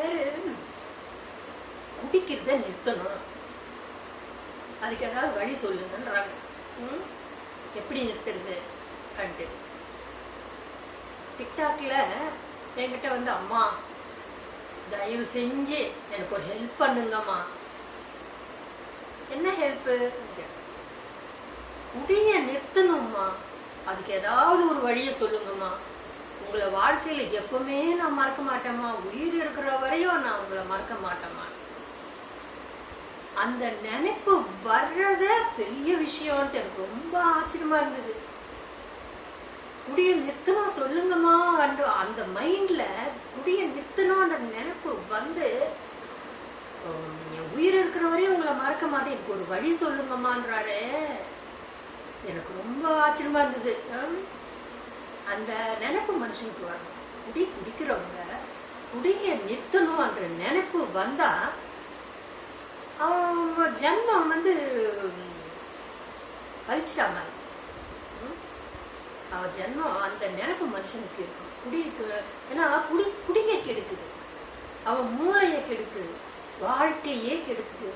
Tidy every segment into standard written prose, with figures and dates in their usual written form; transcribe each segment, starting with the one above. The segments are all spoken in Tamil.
பேரு குடிக்கிறத நிறுத்தணும், அதுக்கு ஏதாவது வழி சொல்லுங்கன்றாங்க. எப்படி நிறுத்துறது கண்டு டிக்டாக்ல என்கிட்ட வந்து, அம்மா தயவு செஞ்சு எனக்கு ஒரு ஹெல்ப் பண்ணுங்கம்மா. என்ன ஹெல்ப்பு? குடிய நிறுத்தணும்மா, அதுக்கு ஏதாவது ஒரு வழியை சொல்லுங்கம்மா. உங்களை வாழ்க்கையில எப்பவுமே நான் மறக்க மாட்டேம்மா, உயிர் இருக்கிற வரையும் நான் உங்களை மறக்க மாட்டேம்மா. அந்த நினைப்பு வர்றத பெரிய விஷயம்ட்டு எனக்கு ரொம்ப ஆச்சரியமா இருந்தது. குடிய நிறுத்தணும் சொல்லுங்கம்மா, அந்த மைண்ட்ல குடிய நிறுத்தணும்ன்ற நினைப்பு வந்து, என் உயிர் இருக்கிற வரையும் உங்களை மறக்க மாட்டேன், எனக்கு ஒரு வழி சொல்லுங்கம்மான்றாரு. எனக்கு ரொம்ப ஆச்சரியமா இருந்தது. அந்த நினைப்பு மனுஷனுக்கு வரணும். குடிக்கிறவங்க குடிய நிறுத்தணும்ன்ற நினைப்பு வந்தா அவன் ஜென்மம் வந்து கழிச்சிட்டாம, அவன் ஜென்மம் அந்த நினைப்பு மனுஷனுக்கு இருக்கும். குடிக்கு ஏன்னா குடியை கெடுக்குது, அவன் மூளையை கெடுக்குது, வாழ்க்கையே கெடுக்குது.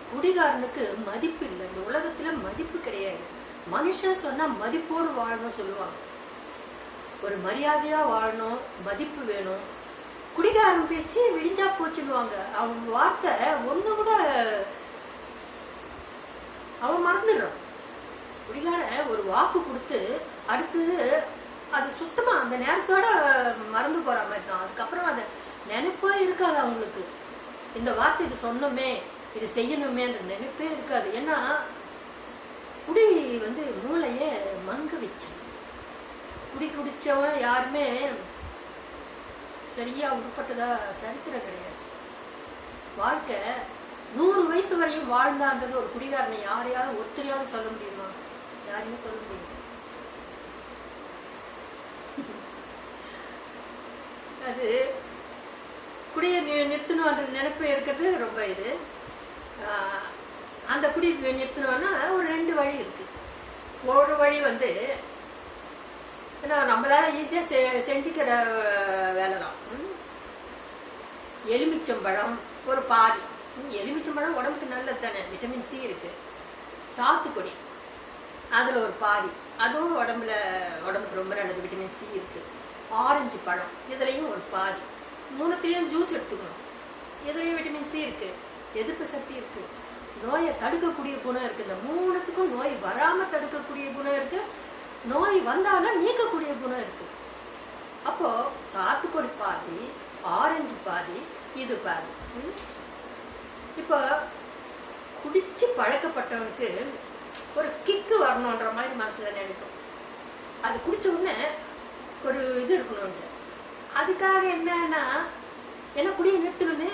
குடிகாரனுக்கு மதிப்பு இல்லை, இந்த உலகத்துல மதிப்பு கிடையாது. மனுஷன் சொன்னா மதிப்போடு வாழணும் சொல்லுவாங்க, ஒரு மரியாதையா வாழணும், மதிப்பு வேணும். குடிகாரன் பேச்சு விடிஞ்சா போச்சுடுவாங்க. அவன் வார்த்தை ஒண்ணு கூட அவன் மறந்துடுறான். குடிகாரன் ஒரு வாக்கு கொடுத்து அடுத்தது அது சுத்தமா அந்த நேரத்தோட மறந்து போற மாதிரி தான். அதுக்கப்புறம் அந்த நினைப்பே இருக்காது அவங்களுக்கு. இந்த வார்த்தை இது சொன்னோமே, இது செய்யணுமே என்ற நினைப்பே இருக்காது. ஏன்னா குடி வந்து மூளைய மங்க வச்சு, குடிச்சவன் யாருமே சரியா உட்பட்டதா சரித்திரம் கிடையாது. வாழ்க்கை 100 வயசு வரையும் வாழ்ந்தான்றது ஒரு குடிகாரனை யாரையாவது ஒருத்தரையாவது சொல்ல முடியுமா? யாருமே சொல்ல முடியும். அது குடியை நிறுத்தணும்ன்ற நினைப்பு இருக்கிறது ரொம்ப இது. அந்த குடி நிறுத்தணும்னா ஒரு 2 வழி இருக்கு. ஒரு வழி வந்து நம்மளால ஈஸியா செஞ்சுக்கிற வேலை தான். எலுமிச்சம்பழம் ஒரு பாதி. எலுமிச்சம்பழம் உடம்புக்கு நல்லது தானே, விட்டமின் சி இருக்கு. சாத்துக்குடி அதுல ஒரு பாதி, அதுவும் உடம்புக்கு ரொம்ப நல்லது, விட்டமின் சி இருக்கு. ஆரஞ்சு பழம் இதுலயும் ஒரு பாதி. 3த்துலயும் ஜூஸ் எடுத்துக்கணும், இதுலயும் விட்டமின் சி இருக்கு, எதிர்ப்பு சக்தி இருக்கு, நோயை தடுக்கக்கூடிய குணம் இருக்கு. இந்த 3த்துக்கும் நோய் வராம தடுக்கக்கூடிய குணம் இருக்கு, நோய் வந்தாலும் நீக்கக்கூடிய குணம் இருக்கு. அப்போ சாத்துக்குடி பாதி, ஆரஞ்சு பாதி, இது பாதி. இப்போ குடிச்சு பழக்கப்பட்டவனுக்கு ஒரு கிக்கு வரணும்ன்ற மாதிரி மனசுல நினைக்கும். அது குடிச்ச உடனே ஒரு இது இருக்கணும். அதுக்காக என்னன்னா, என்ன குடியை நிறுத்தணுமே,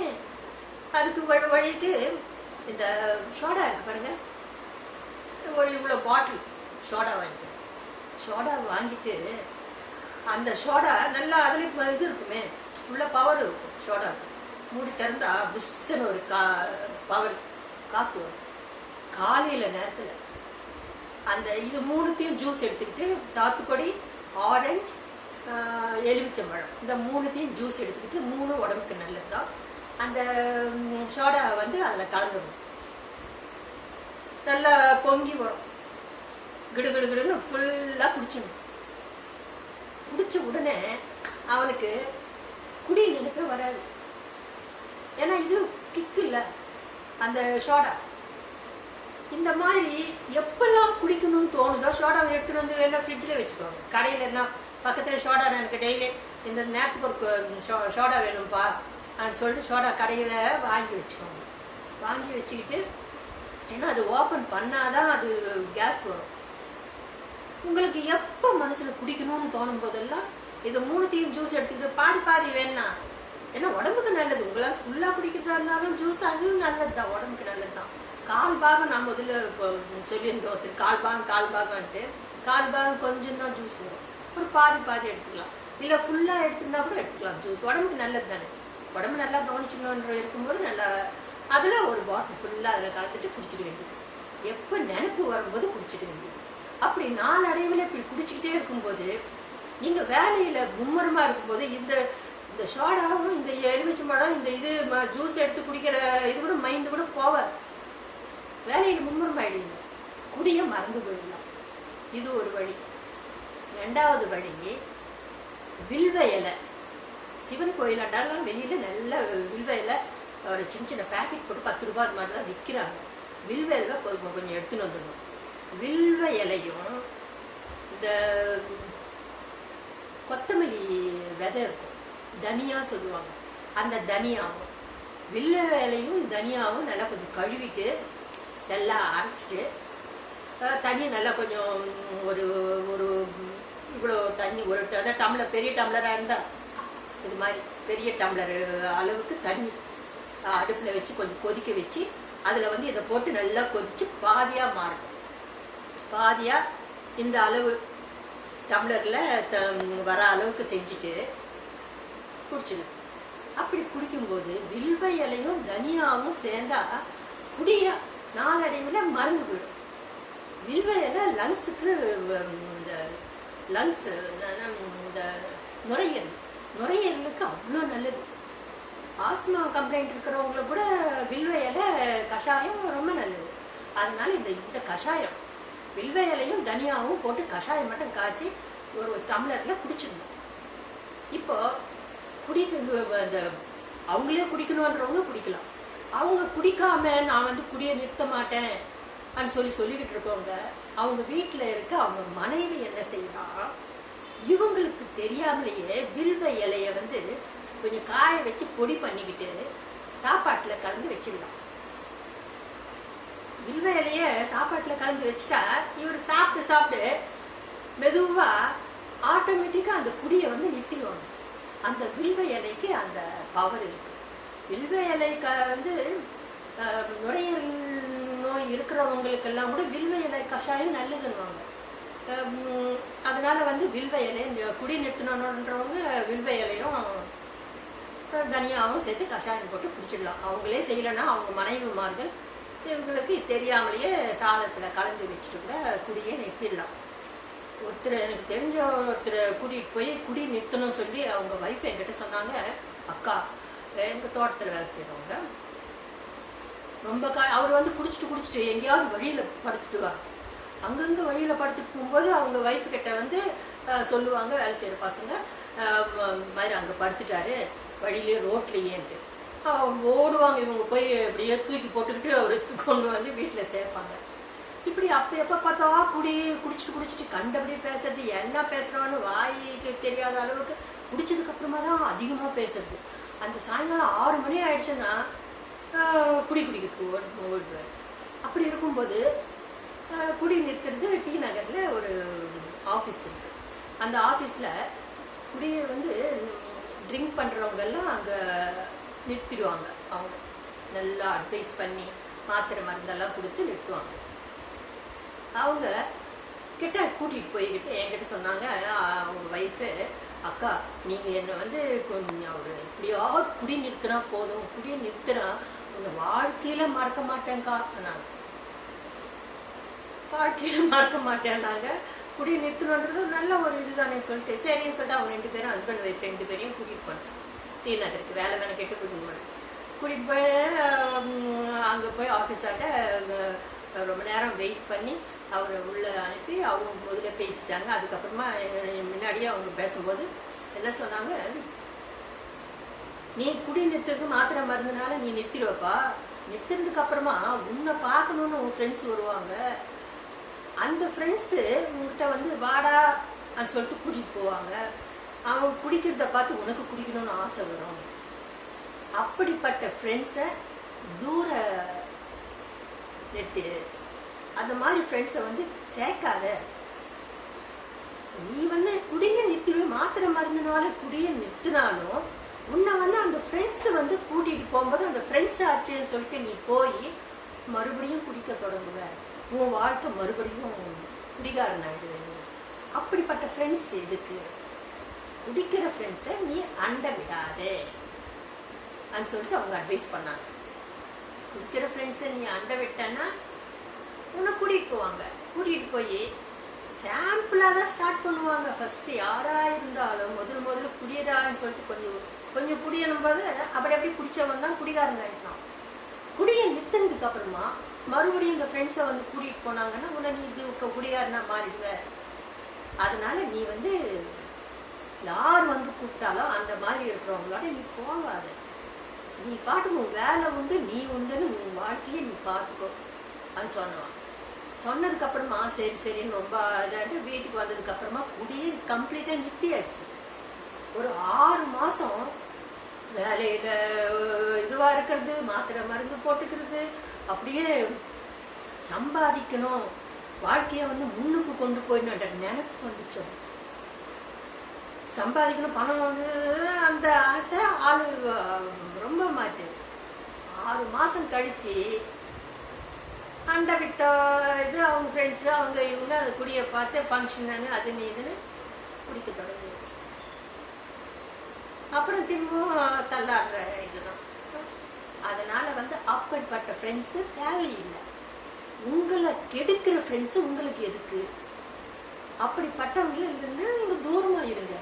அதுக்கு வழிக்கு இந்த சோடா இருக்கு பாருங்க, ஒரு இவ்வளோ பாட்டில் சோடா வாங்கிட்டு, சோடா வாங்கிட்டு அந்த சோடா நல்லா அதுல இது இருக்குமே, உள்ள பவர் இருக்கும். சோடா மூடி திறந்தா புஷ்ஷன்னு ஒரு பவர் காத்து வரும். காலையில நேரத்துல அந்த இது 3த்தையும் ஜூஸ் எடுத்துக்கிட்டு, சாத்துக்குடி, ஆரஞ்சு, எலுமிச்சம்பழம், இந்த 3த்தையும் ஜூஸ் எடுத்துக்கிட்டு, 3 உடம்புக்கு நல்லதுதான். அந்த சோடா வந்து அதுல கலந்துடும், நல்லா பொங்கி வரும். கிடுகிடுன்னு ஃபுல்லா குடிச்சிடணும். குடிச்ச உடனே அவனுக்கு குடி நினைப்பே வராது. ஏன்னா இது கிக்கு இல்ல, அந்த சோடா. இந்த மாதிரி எப்பெல்லாம் குடிக்கணும்னு தோணுதோ சோடாவை எடுத்துட்டு வந்து வேணா ஃப்ரிட்ஜில் வச்சுக்கோங்க. கடையில் என்ன பக்கத்துல சோடா, எனக்கு டெய்லி இந்த நேரத்துக்கு ஒரு சோடா வேணும்ப்பா அப்படின்னு சொல்லிட்டு சோடா கடையில் வாங்கி வச்சுக்கோங்க. வாங்கி வச்சுக்கிட்டு, ஏன்னா அது ஓப்பன் பண்ணாதான் அது கேஸ் வரும். உங்களுக்கு எப்போ மனசுல குடிக்கணும்னு தோணும் போதெல்லாம் இது 3த்தையும் ஜூஸ் எடுத்துக்கிட்டு பாதி பாதி வேணா, ஏன்னா உடம்புக்கு நல்லது. உங்களால் ஃபுல்லா குடிக்கிறதா இருந்தாலும் ஜூஸ் அதுவும் நல்லது தான், உடம்புக்கு நல்லது தான். 1/4 பாகம் நான் முதல்ல சொல்லியிருந்தோம், 1/4 பாகம்ட்டு 1/4 பாகம் கொஞ்சம் தான் ஜூஸ் வரும். ஒரு பாதி எடுத்துக்கலாம், இல்லை ஃபுல்லா எடுத்துருந்தா கூட எடுத்துக்கலாம். ஜூஸ் உடம்புக்கு நல்லது தானே, உடம்பு நல்லா கவனிச்சுக்கணுன்ற இருக்கும்போது நல்லா அதுல ஒரு பாட்டில் ஃபுல்லா அதில் கலந்துட்டு குடிச்சிக்க வேண்டியது. எப்போ நினைப்பு வரும்போது குடிச்சிக்க வேண்டியது. அப்படி நாளடைவில் இப்படி குடிச்சுக்கிட்டே இருக்கும்போது, நீங்க வேலையில மும்முரமா இருக்கும்போது இந்த இந்த சோடாவும் இந்த எலுமிச்சம்பழம் இந்த இது ஜூஸ் எடுத்து குடிக்கிற இது கூட மைண்டு கூட போவாது. வேலையில் மும்முரம் ஆயிடுவீங்க, குடிய மறந்து போயிடலாம். இது ஒரு வழி. ரெண்டாவது வழி, வில்வ இலை. சிவன் கோயிலாண்டாலாம் வெளியில நல்ல வில்வ இலை ஒரு சின்ன சின்ன பேக்கெட் போட்டு 10 ரூபாய் அது மாதிரி தான் விற்கிறாங்க. வில்வ இலை கொஞ்சம் எடுத்துன்னு வந்துடணும். வில்வ இலையும் இந்த கொத்தமல்லி விதை இருக்கும், தனியா சொல்லுவாங்க, அந்த தனியாவும் வில்வ இலையும் தனியாவும் நல்லா கொஞ்சம் கழுவிட்டு நல்லா அரைச்சிட்டு தண்ணி நல்லா கொஞ்சம் ஒரு ஒரு இவ்வளோ தண்ணி ஒரு டம்ளர், பெரிய டம்ளராக இருந்தால் இது மாதிரி பெரிய டம்ளர் அளவுக்கு தண்ணி அடுப்பில் வச்சு கொஞ்சம் கொதிக்க வச்சு அதில் வந்து இதை போட்டு நல்லா கொதித்து பாதியாக மாறணும். பாதியாக இந்த அளவு டம்ளரில் வர அளவுக்கு செஞ்சுட்டு குடிச்சிடும். அப்படி குடிக்கும்போது வில்வ இலையும் தனியாவும் சேர்ந்தா குடிய நாளடைவில் மறந்து போயிடும். வில்வ இலை லங்ஸுக்கு, இந்த லங்ஸ் இந்த நுரையீரலுக்கு அவ்வளோ நல்லது. ஆஸ்மா கம்ப்ளைண்ட் இருக்கிறவங்கள கூட வில்வ இலை கஷாயம் ரொம்ப நல்லது. அதனால இந்த கஷாயம் வில்வ இலையும் தனியாவும் போட்டு கஷாயம் மட்டும் காய்ச்சி ஒரு டம்ளரில் குடிச்சிடணும். இப்போ இந்த அவங்களே குடிக்கணுன்றவங்க குடிக்கலாம். அவங்க குடிக்காம நான் வந்து குடியை நிறுத்த மாட்டேன் சொல்லிக்கிட்டு இருக்கவங்க, அவங்க வீட்டில் இருக்க அவங்க மனைவி என்ன செய்யலாம், இவங்களுக்கு தெரியாமலேயே வில்வ இலைய வந்து கொஞ்சம் காய வச்சு பொடி பண்ணிக்கிட்டு சாப்பாட்டில் கலந்து வச்சிடலாம். வில்வ இலைய சாப்பாட்டில் கலந்து வச்சுட்டா இவர் சாப்பிட்டு மெதுவா ஆட்டோமேட்டிக்கா அந்த குடியை வந்து நிறுத்திடுவாங்க. அந்த வில்வ இலைக்கு அந்த பவர் இருக்கு. வில்வ இலை வந்து நுரையீரல் நோய் இருக்கிறவங்களுக்கெல்லாம் கூட வில்வ இலை கஷாயம் நல்லதுன்னுவாங்க. அதனால வந்து வில்வ இலை குடி நிறுத்தணுன்றவங்க வில்வ இலையும் தனியாகவும் சேர்த்து கஷாயம் போட்டு குடிச்சிடலாம். அவங்களே செய்யலைன்னா அவங்க மனைவிமார்கள் இவங்களுக்கு தெரியாமலேயே சாதத்தில் கலந்து வச்சுட்டு கூட குடியே நிறுத்திடலாம். ஒருத்தர் எனக்கு தெரிஞ்ச ஒருத்தர் கூட்டிகிட்டு போய் குடி நிறுத்தணும் சொல்லி அவங்க வைஃப் என்கிட்ட சொன்னாங்க, அக்கா எங்கள் தோட்டத்தில் வேலை செய்கிறவங்க ரொம்ப அவர் வந்து குடிச்சிட்டு எங்கேயாவது வழியில் படுத்துட்டு வரோம். அங்கங்கே வழியில் படுத்துட்டு போகும்போது அவங்க ஒய்ஃப் கிட்ட வந்து சொல்லுவாங்க, வேலை செய்கிற பசங்க மாதிரி அங்கே படுத்துட்டாரு வழியிலே ரோட்லேயேன்ட்டு ஓடுவாங்க. இவங்க போய் அப்படியே தூக்கி போட்டுக்கிட்டு அவர் கொண்டு வந்து வீட்டில் சேர்ப்பாங்க. இப்படி அப்போ எப்போ பார்த்தா குடிச்சிட்டு கண்டபடியே பேசுறது, என்ன பேசுகிறான்னு வாய்க்கு தெரியாத அளவுக்கு குடிச்சதுக்கு அப்புறமா தான் அதிகமாக பேசுறது. அந்த சாயங்காலம் 6 மணி ஆயிடுச்சுன்னா குடிக்கிறதுக்கு ஓடுவார். அப்படி இருக்கும்போது குடி நிறுத்துறது டி நகரில் ஒரு ஆஃபீஸ் இருக்குது. அந்த ஆஃபீஸில் குடியை வந்து ட்ரிங்க் பண்ணுறவங்கெல்லாம் அங்கே நிறுத்திடுவாங்க. அவங்க நல்லா அட்வைஸ் பண்ணி மாத்திரை மருந்தெல்லாம் கொடுத்து நிறுத்துவாங்க. அவங்க கிட்ட கூட்டிகிட்டு போய்கிட்டு என்கிட்ட சொன்னாங்க அவங்க ஒய்ஃபு, அக்கா நீங்கள் என்னை வந்து கொஞ்சம் ஒரு எப்படியாவது குடி நிறுத்தினா போதும், குடியை நிறுத்தினா உன்னை வாழ்க்கையில் மறக்க மாட்டேங்க்கா. நான் வாழ்க்கையில் மறக்க மாட்டேன்னாங்க. குடியை நிறுத்தணுன்றது நல்ல ஒரு இதுதானே சொல்லிட்டு சரின்னு சொல்லிட்டு அவங்க 2 பேரும் ஹஸ்பண்ட் ஒய்ஃப் 2 பேரையும் கூட்டிகிட்டு போனேன். டி நகருக்கு வேலை கேட்டு கூட்டிகிட்டு போனேன். கூட்டிகிட்டு போய் அங்கே போய் ஆஃபீஸாட்ட ரொம்ப நேரம் வெயிட் பண்ணி அவரை உள்ளே அனுப்பி அவங்க முதல்ல பேசிட்டாங்க. அதுக்கப்புறமா முன்னாடியே அவங்க பேசும்போது என்ன சொன்னாங்க, நீ குடி நிறுத்துறதுக்கு மாத்திரை மருந்துனால நீ நிறுத்திடுவப்பா, நிறுத்தினதுக்கு அப்புறமா உன்னை பார்க்கணுன்னு உன் ஃப்ரெண்ட்ஸ் வருவாங்க. அந்த ஃப்ரெண்ட்ஸு உங்ககிட்ட வந்து வாடா சொல்லிட்டு கூட்டிகிட்டு போவாங்க. அவங்க குடிக்கிறத பார்த்து உனக்கு குடிக்கணும்னு ஆசை வரும். அப்படிப்பட்ட ஃப்ரெண்ட்ஸை தூர நிறுத்திடு. அந்த மாதிரி ஃப்ரெண்ட்ஸை வந்து சேர்க்காத. நீ வந்து குடியை நிறுத்திடுவே, மாத்திரை மருந்துனால குடியை நிறுத்தினாலும் உன்னை வந்து அந்த ஃப்ரெண்ட்ஸு வந்து கூட்டிகிட்டு போகும்போது அந்த ஃப்ரெண்ட்ஸ் ஆச்சுன்னு சொல்லிட்டு நீ போய் மறுபடியும் குடிக்க தொடங்குவ. உன் வாழ்க்கை மறுபடியும் குடிகாரன் ஆகிடுவேன். அப்படிப்பட்ட ஃப்ரெண்ட்ஸ் எதுக்கு? குடிக்கிற ஃப்ரெண்ட்ஸை நீ அண்ட விடாதே அப்படின்னு சொல்லிட்டு அவங்க அட்வைஸ் பண்ணாங்க. குடிக்கிற ஃப்ரெண்ட்ஸை நீ அண்ட விட்டன்னா உன்னை கூட்டிகிட்டு போவாங்க. கூட்டிகிட்டு போய் சாம்பிளாக தான் ஸ்டார்ட் பண்ணுவாங்க. ஃபஸ்ட்டு யாராக இருந்தாலும் முதல்ல குடியரான்னு சொல்லிட்டு கொஞ்சம் கொஞ்சம் குடியனும் போது அப்படி அப்படி குடிச்சவன் தான் குடிகாரன் ஆயிட்டான். குடியை நிறுத்தினதுக்கு அப்புறமா மறுபடியும் எங்க ஃப்ரெண்ட்ஸை வந்து கூட்டிட்டு போனாங்கன்னா உன்னை நீ இது குடிகாரனா மாறிடுவ. அதனால நீ வந்து யார் வந்து கூப்பிட்டாலும் அந்த மாதிரி இருக்கிறவங்களோட நீ போகாத. நீ பாட்டுக்கு உன் வேலை உண்டு, நீ உண்டுன்னு உன் வாழ்க்கையை நீ பார்த்துக்கோ அப்படின்னு சொன்னான். சொன்னதுக்கு அப்புறமா சரி சரின்னு ரொம்ப இதாட்டு வீட்டுக்கு வந்ததுக்கு அப்புறமா குடியே கம்ப்ளீட்டா நிறுத்தியாச்சு. ஒரு 6 மாசம் வேலையில இதுவா இருக்கிறது, மாத்திரை மருந்து போட்டுக்கிறது, அப்படியே சம்பாதிக்கணும், வாழ்க்கைய வந்து முன்னுக்கு கொண்டு போயிடணுன்ற நினைப்பு வந்துச்சு. சம்பாதிக்கணும், பணம் வந்து அந்த ஆசை ஆளு ரொம்ப மாட்டேன். 6 மாசம் கழிச்சு அண்டை விட்ட இது அவங்க ஃப்ரெண்ட்ஸு அவங்க இவங்க அது குடியை பார்த்து ஃபங்க்ஷன் அதுன்னு இதுன்னு குடிக்க தொடங்கிடுச்சு. அப்புறம் திரும்பவும் தள்ளாடுற இதுதான். அதனால வந்து அப்படிப்பட்ட ஃப்ரெண்ட்ஸு தேவையில்லை. உங்களை கெடுக்கிற ஃப்ரெண்ட்ஸு உங்களுக்கு எதுக்கு? அப்படிப்பட்டவங்கள இருந்து நீங்க தூரமா இருங்க.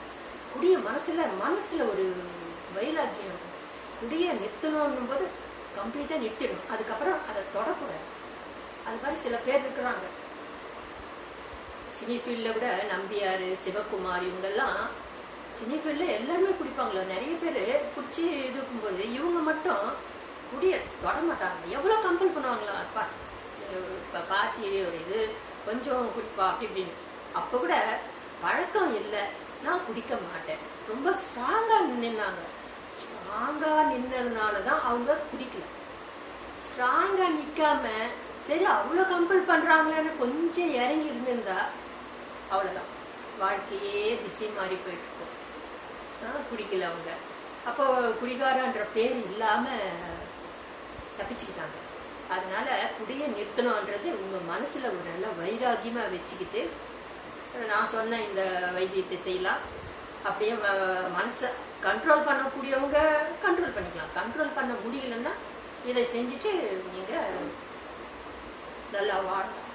குடிய மனசுல ஒரு வைராக்கியம் இருக்கும். குடிய நிறுத்தணும் போது கம்ப்ளீட்டா நிறுத்திடும். அதுக்கப்புறம் அதை தொடக்கூடாது. அது மாதிரி சில பேர் இருக்கிறாங்க சினி ஃபீல்ட்ல கூட, நம்பியார், சிவகுமார், இவங்கெல்லாம் சினி ஃபீல்ட்ல எல்லாருமே குடிப்பாங்களோ. நிறைய பேர் குடிச்சு இது இருக்கும்போது இவங்க மட்டும் குடிய தொட மாட்டாங்க. எவ்வளவு கம்பல் பண்ணுவாங்களா, அப்பா பார்ட்டி ஒரு இது கொஞ்சம் குடிப்பா அப்படி இப்படின்னு. அப்ப கூட பழக்கம் இல்லை, நான் குடிக்க மாட்டேன், ரொம்ப ஸ்ட்ராங்கா நின்னாங்க. ஸ்ட்ராங்கா நின்னதுனாலதான் அவங்க குடிக்கல. ஸ்ட்ராங்கா நிக்காம சரி அவ்வளோ கம்பல் பண்றாங்களேன்னு கொஞ்சம் இறங்கி இருந்திருந்தா அவ்வளோதான், வாழ்க்கையே திசை மாறி போயிட்டு இருக்கும். குடிக்கல அவங்க. அப்போ குடிகாரன்ற பேர் இல்லாம தப்பிச்சுக்கிட்டாங்க. அதனால குடிய நிறுத்தணும்ன்றது உங்க மனசுல ஒரு நல்ல வைராகியமா வச்சுக்கிட்டு நான் சொன்ன இந்த வைத்தியத்தை செய்யலாம். அப்படியே மனசை கண்ட்ரோல் பண்ணக்கூடியவங்க கண்ட்ரோல் பண்ணிக்கலாம். கண்ட்ரோல் பண்ண முடியலன்னா இதை செஞ்சுட்டு நீங்க நல்லா வாழலாம்.